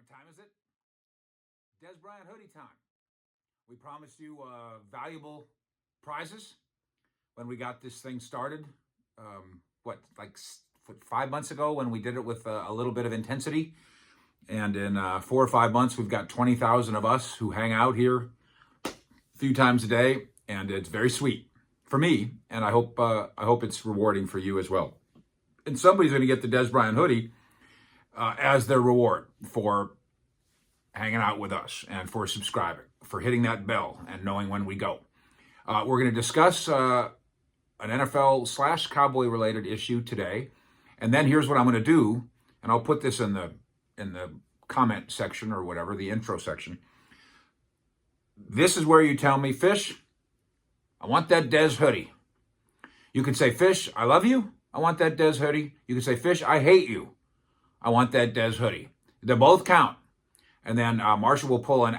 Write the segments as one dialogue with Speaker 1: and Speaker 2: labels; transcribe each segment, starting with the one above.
Speaker 1: What time is it? DEZ hoodie time. We promised you valuable prizes when we got this thing started. Like 5 months ago when we did it with a little bit of intensity. And in 4 or 5 months, we've got 20,000 of us who hang out here a few times a day. And it's very sweet for me. And I hope it's rewarding for you as well. And somebody's going to get the Des Bryant hoodie as their reward for hanging out with us and for subscribing, for hitting that bell and knowing when we go. We're going to discuss an NFL/Cowboy related issue today. And then here's what I'm going to do. And I'll put this in the comment section or whatever, the intro section. This is where you tell me, Fish, I want that Des hoodie. You can say, Fish, I love you. I want that Des hoodie. You can say, Fish, I hate you. I want that Des hoodie. They both count. And then Marshall will pull an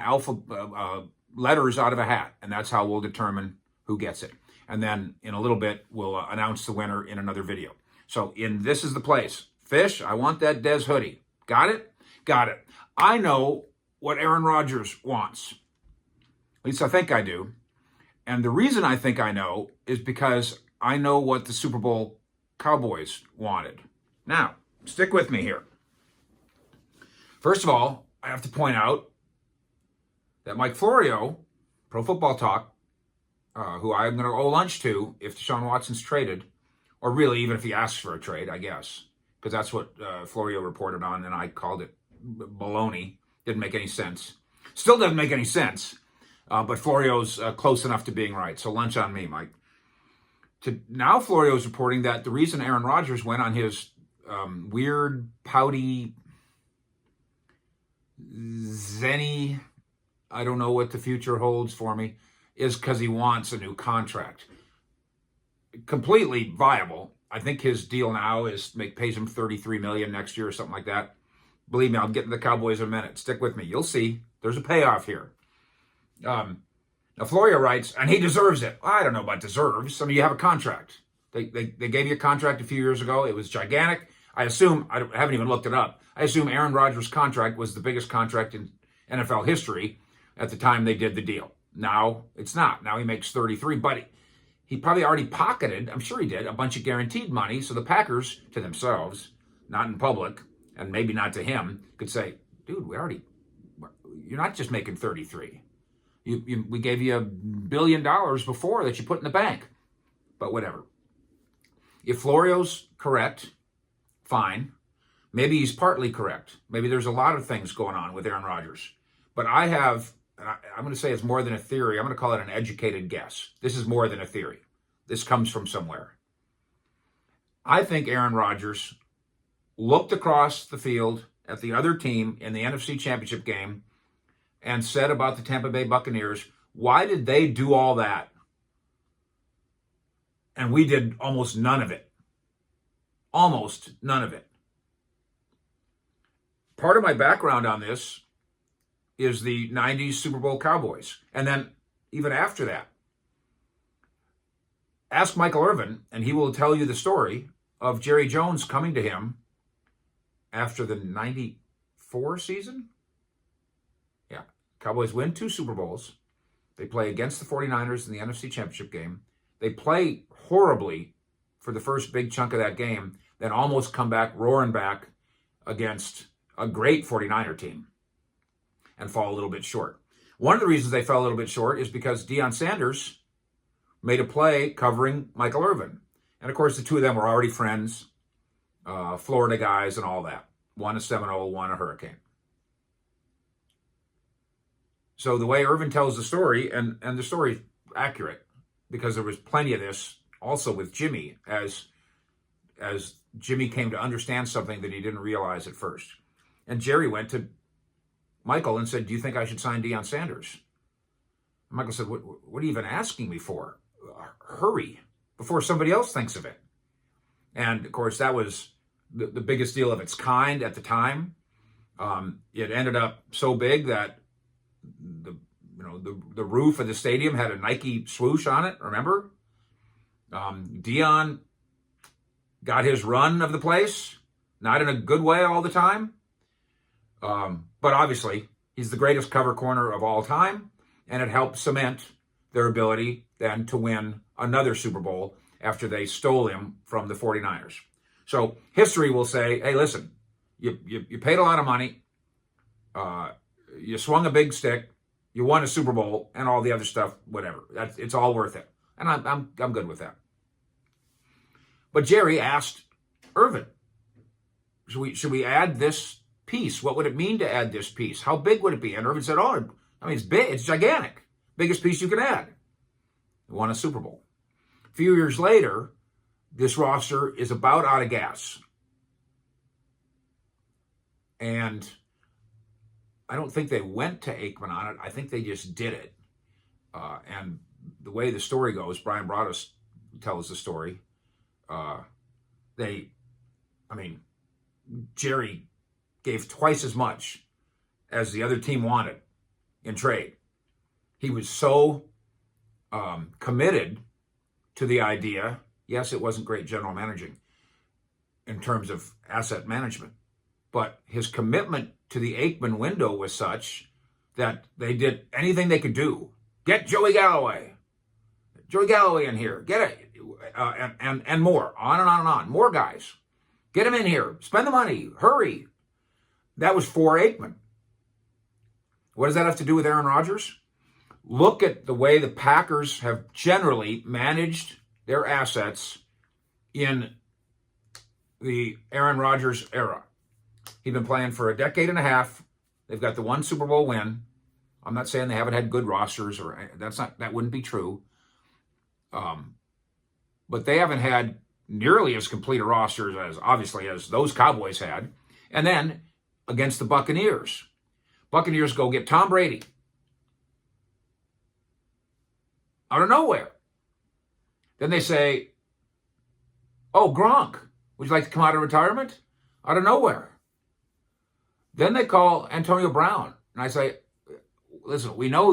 Speaker 1: letters out of a hat, and that's how we'll determine who gets it. And then in a little bit, we'll announce the winner in another video. So this is the place. Fish, I want that Des hoodie. Got it? Got it. I know what Aaron Rodgers wants. At least I think I do. And the reason I think I know is because I know what the Super Bowl Cowboys wanted. Now, stick with me here. First of all, I have to point out that Mike Florio, Pro Football Talk, who I'm going to owe lunch to if Deshaun Watson's traded, or really even if he asks for a trade, I guess, because that's what Florio reported on, and I called it baloney. Didn't make any sense. Still doesn't make any sense, but Florio's close enough to being right, so lunch on me, Mike. Now Florio's reporting that the reason Aaron Rodgers went on his weird, pouty, zenny, I don't know what the future holds for me, is because he wants a new contract. Completely viable. I think his deal now pays him $33 million next year or something like that. Believe me, I'll get to the Cowboys in a minute. Stick with me. You'll see. There's a payoff here. Now, Florio writes, and he deserves it. I don't know about deserves. I mean, you have a contract. They gave you a contract a few years ago. It was gigantic. I haven't even looked it up. I assume Aaron Rodgers' contract was the biggest contract in NFL history at the time they did the deal. Now, it's not. Now he makes 33, but he probably already pocketed, I'm sure he did, a bunch of guaranteed money. So the Packers, to themselves, not in public, and maybe not to him, could say, dude, you're not just making 33. We gave you $1 billion before that you put in the bank. But whatever. If Florio's correct, fine. Maybe he's partly correct. Maybe there's a lot of things going on with Aaron Rodgers. But I'm going to say it's more than a theory. I'm going to call it an educated guess. This is more than a theory. This comes from somewhere. I think Aaron Rodgers looked across the field at the other team in the NFC Championship game and said about the Tampa Bay Buccaneers, why did they do all that? And we did almost none of it. Almost none of it. Part of my background on this is the 90s Super Bowl Cowboys. And then even after that, ask Michael Irvin, and he will tell you the story of Jerry Jones coming to him after the 94 season. Yeah, Cowboys win 2 Super Bowls. They play against the 49ers in the NFC Championship game. They play horribly for the first big chunk of that game, then almost come back, roaring back against a great 49er team and fall a little bit short. One of the reasons they fell a little bit short is because Deion Sanders made a play covering Michael Irvin. And of course, the two of them were already friends, Florida guys and all that. One a Seminole, one a Hurricane. So the way Irvin tells the story, and the story's accurate, because there was plenty of this also with Jimmy, as Jimmy came to understand something that he didn't realize at first. And Jerry went to Michael and said, do you think I should sign Deion Sanders? And Michael said, what are you even asking me for? Hurry, before somebody else thinks of it. And of course, that was the biggest deal of its kind at the time. It ended up so big that the roof of the stadium had a Nike swoosh on it, remember? Deion got his run of the place, not in a good way all the time. But obviously, he's the greatest cover corner of all time, and it helped cement their ability then to win another Super Bowl after they stole him from the 49ers. So history will say, hey, listen, you paid a lot of money, you swung a big stick, you won a Super Bowl, and all the other stuff, whatever. It's all worth it. And I'm good with that. But Jerry asked Irvin, should we add this piece? What would it mean to add this piece? How big would it be? And Irvin said, it's big. It's gigantic. Biggest piece you can add. He won a Super Bowl. A few years later, this roster is about out of gas. And I don't think they went to Aikman on it. I think they just did it. And the way the story goes, Brian Broaddus tells the story. Jerry gave twice as much as the other team wanted in trade. He was so committed to the idea. Yes, it wasn't great general managing in terms of asset management, but his commitment to the Aikman window was such that they did anything they could do. Get Joey Galloway in here. Get it, and more. On and on and on. More guys. Get him in here. Spend the money. Hurry. That was for Aikman. What does that have to do with Aaron Rodgers? Look at the way the Packers have generally managed their assets in the Aaron Rodgers era. He's been playing for a decade and a half. They've got the one Super Bowl win. I'm not saying they haven't had good rosters, or that wouldn't be true. But they haven't had nearly as complete a roster as those Cowboys had. And then against the Buccaneers. Buccaneers go get Tom Brady. Out of nowhere. Then they say, oh, Gronk, would you like to come out of retirement? Out of nowhere. Then they call Antonio Brown. And I say, listen, we know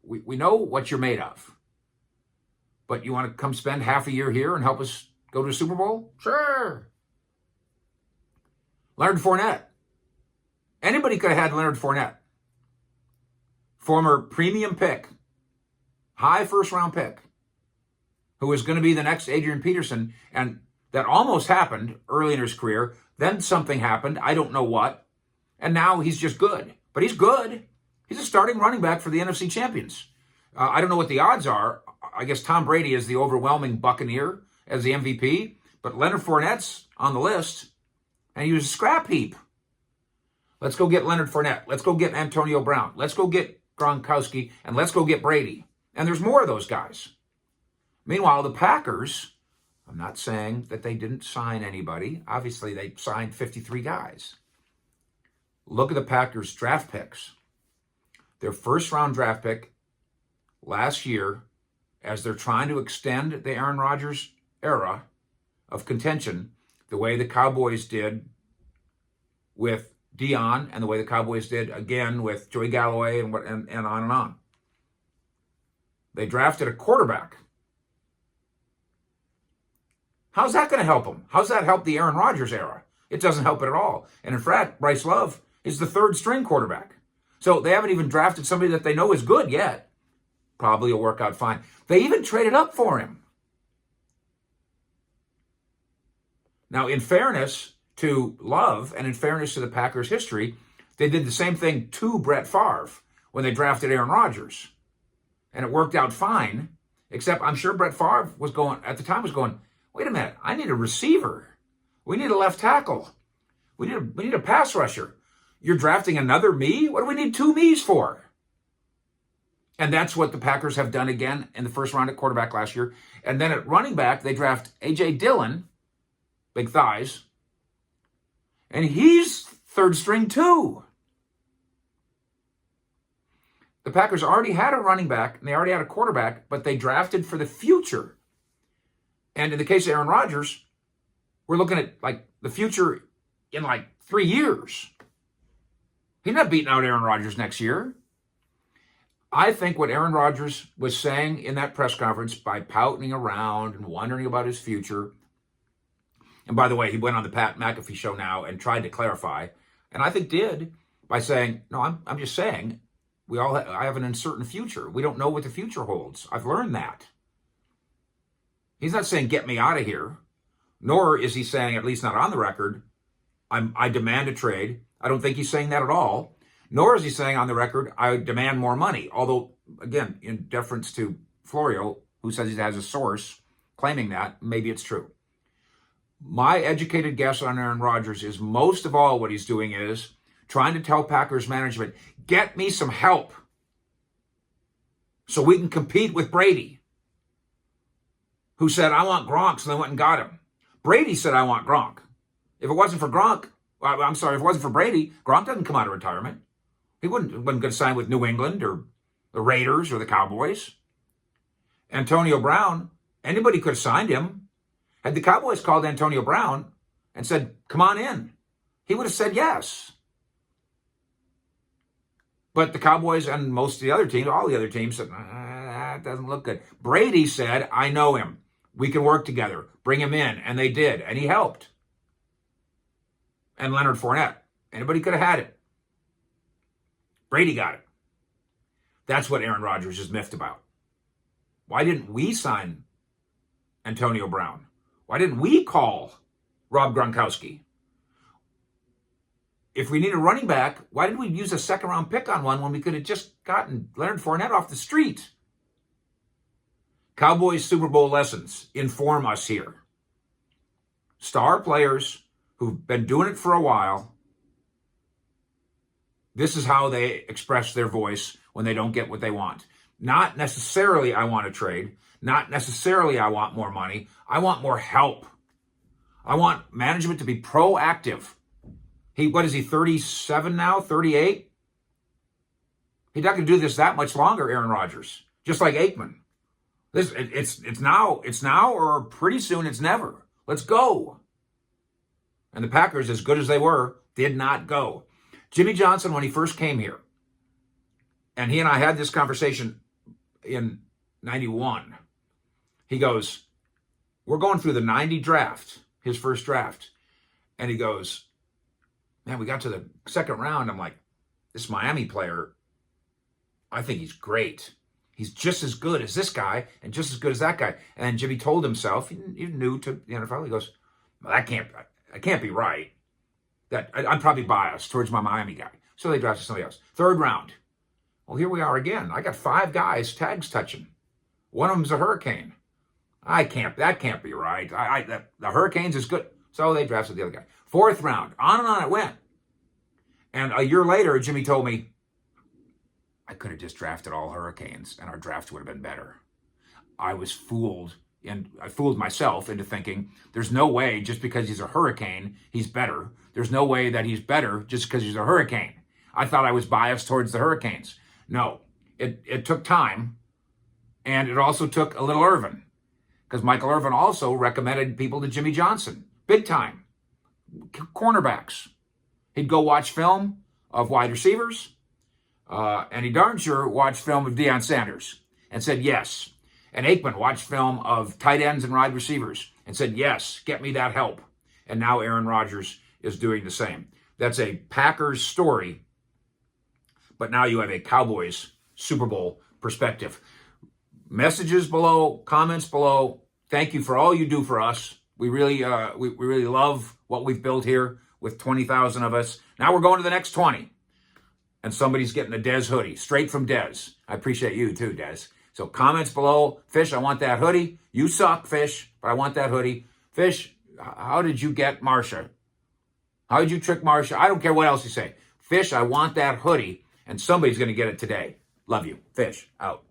Speaker 1: we know what you're made of. But you want to come spend half a year here and help us go to a Super Bowl? Sure. Leonard Fournette. Anybody could have had Leonard Fournette. Former premium pick. High first-round pick. Who is going to be the next Adrian Peterson. And that almost happened early in his career. Then something happened. I don't know what. And now he's just good. But he's good. He's a starting running back for the NFC champions. I don't know what the odds are. I guess Tom Brady is the overwhelming Buccaneer as the MVP. But Leonard Fournette's on the list. And he was a scrap heap. Let's go get Leonard Fournette. Let's go get Antonio Brown. Let's go get Gronkowski. And let's go get Brady. And there's more of those guys. Meanwhile, the Packers, I'm not saying that they didn't sign anybody. Obviously, they signed 53 guys. Look at the Packers' draft picks. Their first-round draft pick last year, as they're trying to extend the Aaron Rodgers era of contention, the way the Cowboys did with Dion and the way the Cowboys did again with Joey Galloway and on and on. They drafted a quarterback. How's that going to help them? How's that help the Aaron Rodgers era? It doesn't help it at all. And in fact, Bryce Love is the third string quarterback. So they haven't even drafted somebody that they know is good yet. Probably will work out fine. They even traded up for him. Now, in fairness to Love and in fairness to the Packers' history, they did the same thing to Brett Favre when they drafted Aaron Rodgers. And it worked out fine, except I'm sure Brett Favre was going, wait a minute, I need a receiver. We need a left tackle. We need a pass rusher. You're drafting another me? What do we need two me's for? And that's what the Packers have done again in the first round at quarterback last year. And then at running back, they draft A.J. Dillon, big thighs, and he's third string too. The Packers already had a running back, and they already had a quarterback, but they drafted for the future. And in the case of Aaron Rodgers, we're looking at the future in 3 years. He's not beating out Aaron Rodgers next year. I think what Aaron Rodgers was saying in that press conference by pouting around and wondering about his future, and by the way, he went on the Pat McAfee show now and tried to clarify, and I think did, by saying, no, I'm just saying I have an uncertain future. We don't know what the future holds. I've learned that. He's not saying, get me out of here. Nor is he saying, at least not on the record, I demand a trade. I don't think he's saying that at all. Nor is he saying on the record, I demand more money. Although, again, in deference to Florio, who says he has a source claiming that, maybe it's true. My educated guess on Aaron Rodgers is most of all what he's doing is trying to tell Packers management, get me some help so we can compete with Brady, who said, I want Gronk, so they went and got him. Brady said, I want Gronk. If it wasn't for Gronk, if it wasn't for Brady, Gronk doesn't come out of retirement. He wasn't going to sign with New England or the Raiders or the Cowboys. Antonio Brown, anybody could have signed him. Had the Cowboys called Antonio Brown and said, come on in, he would have said yes. But the Cowboys and most of the other teams, all the other teams said, that doesn't look good. Brady said, I know him. We can work together. Bring him in. And they did. And he helped. And Leonard Fournette. Anybody could have had it. Brady got it. That's what Aaron Rodgers is miffed about. Why didn't we sign Antonio Brown? Why didn't we call Rob Gronkowski? If we need a running back, why did we use a second-round pick on one when we could have just gotten Leonard Fournette off the street? Cowboys Super Bowl lessons inform us here. Star players who've been doing it for a while, this is how they express their voice when they don't get what they want. Not necessarily, I want to trade. Not necessarily, I want more money. I want more help. I want management to be proactive. What is he, 37 now, 38? He's not going to do this that much longer, Aaron Rodgers. Just like Aikman. It's now, or pretty soon it's never. Let's go. And the Packers, as good as they were, did not go. Jimmy Johnson, when he first came here, and he and I had this conversation in 91, he goes, we're going through the 90 draft, his first draft. And he goes, man, we got to the second round. I'm like, this Miami player, I think he's great. He's just as good as this guy and just as good as that guy. And Jimmy told himself, he knew to the NFL, he goes, well, that can't be right. I'm probably biased towards my Miami guy. So they drafted somebody else. Third round. Well, here we are again. I got 5 guys, tags touching. One of them's a Hurricane. That can't be right. The Hurricanes is good. So they drafted the other guy. Fourth round. On and on it went. And a year later, Jimmy told me, I could have just drafted all Hurricanes and our draft would have been better. I was fooled, and I fooled myself into thinking there's no way just because he's a Hurricane, he's better. There's no way that he's better just because he's a Hurricane. I thought I was biased towards the Hurricanes. No, it took time, and it also took a little Irvin, because Michael Irvin also recommended people to Jimmy Johnson, big time, cornerbacks. He'd go watch film of wide receivers, and he darn sure watched film of Deion Sanders and said yes. And Aikman watched film of tight ends and wide receivers and said, yes, get me that help. And now Aaron Rodgers is doing the same. That's a Packers story, but now you have a Cowboys Super Bowl perspective. Messages below, comments below. Thank you for all you do for us. We really love what we've built here with 20,000 of us. Now we're going to the next 20. And somebody's getting a DEZ hoodie, straight from DEZ. I appreciate you too, DEZ. So comments below. Fish, I want that hoodie. You suck, Fish, but I want that hoodie. Fish, how did you get Marsha? How did you trick Marsha? I don't care what else you say. Fish, I want that hoodie, and somebody's going to get it today. Love you. Fish, out.